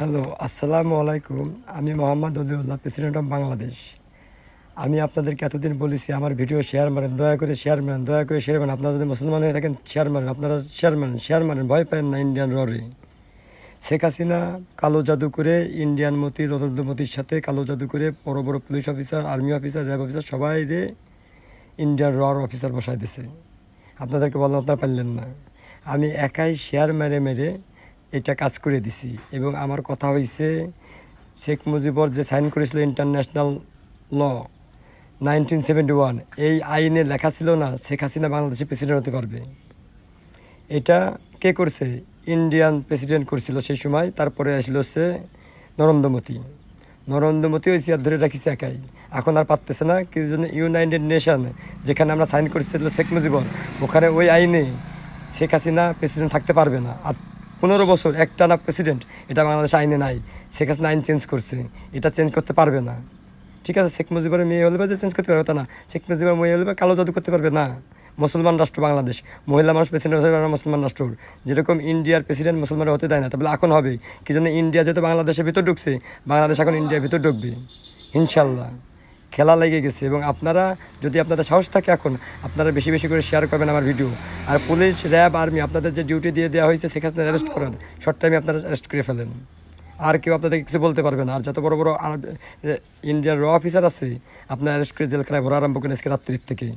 Hello, আসসালামু আলাইকুম। আমি মোহাম্মদ অলিউল্লাহ, প্রেসিডেন্ট অফ বাংলাদেশ। আমি আপনাদেরকে এতদিন বলেছি আমার ভিডিও শেয়ার মারেন, দয়া করে শেয়ার মারেন, দয়া করে শেয়ার মারেন। আপনারা যদি মুসলমান হয়ে থাকেন শেয়ার মারেন, আপনারা শেয়ার মারেন, ভয় পাবেন না ইন্ডিয়ান ররে। শেখ হাসিনা কালো জাদু করে ইন্ডিয়ান মতি নরেন্দ্র মোদির সাথে কালো জাদু করে বড় বড় police officer, army officer, RAB officer সবাই রে ইন্ডিয়ান রর অফিসার বসায় দিছে। আপনাদেরকে বললাম, আপনারা পারলেন না। আমি একাই শেয়ার মেরে মেরে এটা কাজ করে দিছি এবং আমার কথা হয়েছে শেখ মুজিবর যে সাইন করেছিল ইন্টারন্যাশনাল ল 1971, এই আইনে লেখা ছিল না শেখ হাসিনা বাংলাদেশের প্রেসিডেন্ট হতে পারবে। এটা কে করছে? ইন্ডিয়ান প্রেসিডেন্ট করছিল সেই সময়। তারপরে আসলো সে নরেন্দ্র মোদী ওই চেয়ার ধরে রাখিছে একাই। এখন আর পারতেছে না কি জন্য? ইউনাইটেড নেশন যেখানে আমরা সাইন করেছিল শেখ মুজিবর, ওখানে ওই আইনে শেখ হাসিনা প্রেসিডেন্ট থাকতে পারবে না। আর 15 বছর একটানা প্রেসিডেন্ট, এটা বাংলাদেশ আইনে নাই। শেখ হাসিনা আইন চেঞ্জ করছে, এটা চেঞ্জ করতে পারবে না। ঠিক আছে, শেখ মুজিবরের মেয়ে হলে যে চেঞ্জ করতে পারবে তা না, শেখ মুজিবরের মেয়ে হলে কালো জাদু করতে পারবে না। মুসলমান রাষ্ট্র বাংলাদেশ, মহিলা মানুষ প্রেসিডেন্ট হতে পারে না মুসলমান রাষ্ট্র। যেরকম ইন্ডিয়ার প্রেসিডেন্ট মুসলমানরা হতে দেয় না, তাহলে এখন হবে কি জন্য? ইন্ডিয়া যেহেতু বাংলাদেশের ভিতর ঢুকছে, বাংলাদেশ এখন ইন্ডিয়ার ভিতর ঢুকবে ইনশাল্লাহ। খেলা লেগে গেছে। এবং আপনারা যদি আপনাদের সাহস থাকে, এখন আপনারা বেশি বেশি করে শেয়ার করবেন আমার ভিডিও। আর পুলিশ, র্যাব, আর্মি আপনাদের যে ডিউটি দিয়ে দেওয়া হয়েছে শেখ হাসিনা অ্যারেস্ট করার, শর্ট টাইমে আপনারা অ্যারেস্ট করে ফেলেন। আর কেউ আপনাদের কিছু বলতে পারবে না। আর যত বড় বড় ইন্ডিয়ার র অফিসার আছে, আপনার অ্যারেস্ট করে জেলখানায় ভরা আরম্ভ করেন আজকে রাত্রির থেকে।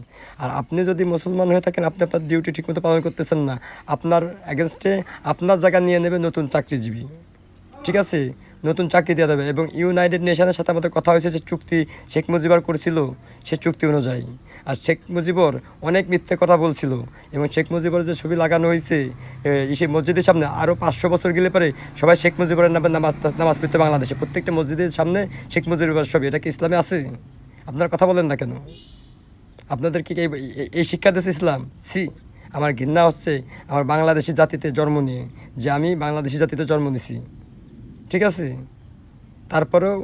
আর আপনি যদি মুসলমান হয়ে থাকেন, আপনি আপনার ডিউটি ঠিকমতো পালন করতেছেন না, আপনার অ্যাগেনস্টে আপনার জায়গা নিয়ে নেবে নতুন চাকরিজীবী। ঠিক আছে, নতুন চাকরি দেওয়া যাবে। এবং ইউনাইটেড নেশনের সাথে আমাদের কথা হয়েছে যে চুক্তি শেখ মুজিবর করেছিল, সে চুক্তি অনুযায়ী। আর শেখ মুজিবর অনেক মিথ্যে কথা বলছিল। এবং শেখ মুজিবর যে ছবি লাগানো হয়েছে সেই মসজিদের সামনে, আরও 500 বছর গেলে পরে সবাই শেখ মুজিবরের নামে নামাজ পড়তে বাংলাদেশে প্রত্যেকটা মসজিদের সামনে শেখ মুজিবরের ছবি। এটা কি ইসলামে আছে? আপনারা কথা বলেন না কেন? আপনাদের কি এই শিক্ষা দিয়েছে ইসলাম? আমার ঘৃণা হচ্ছে আমার বাংলাদেশি জাতিতে জন্ম নিয়ে, যে আমি বাংলাদেশি জাতিতে জন্ম নিছি। ঠিক আছে, তারপরেও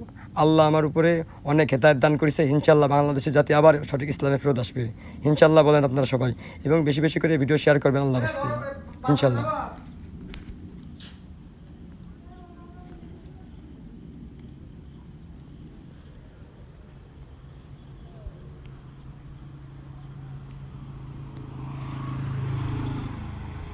আল্লাহ আমার উপরে অনেক হেদায়েত দান করেছে। ইনশাল্লাহ বাংলাদেশের জাতি আবার সঠিক ইসলামে ফেরত আসবে ইনশাল্লাহ। বলেন আপনারা সবাই, এবং বেশি বেশি করে ভিডিও শেয়ার করবেন আল্লাহর রাস্তায় ইনশাল্লাহ।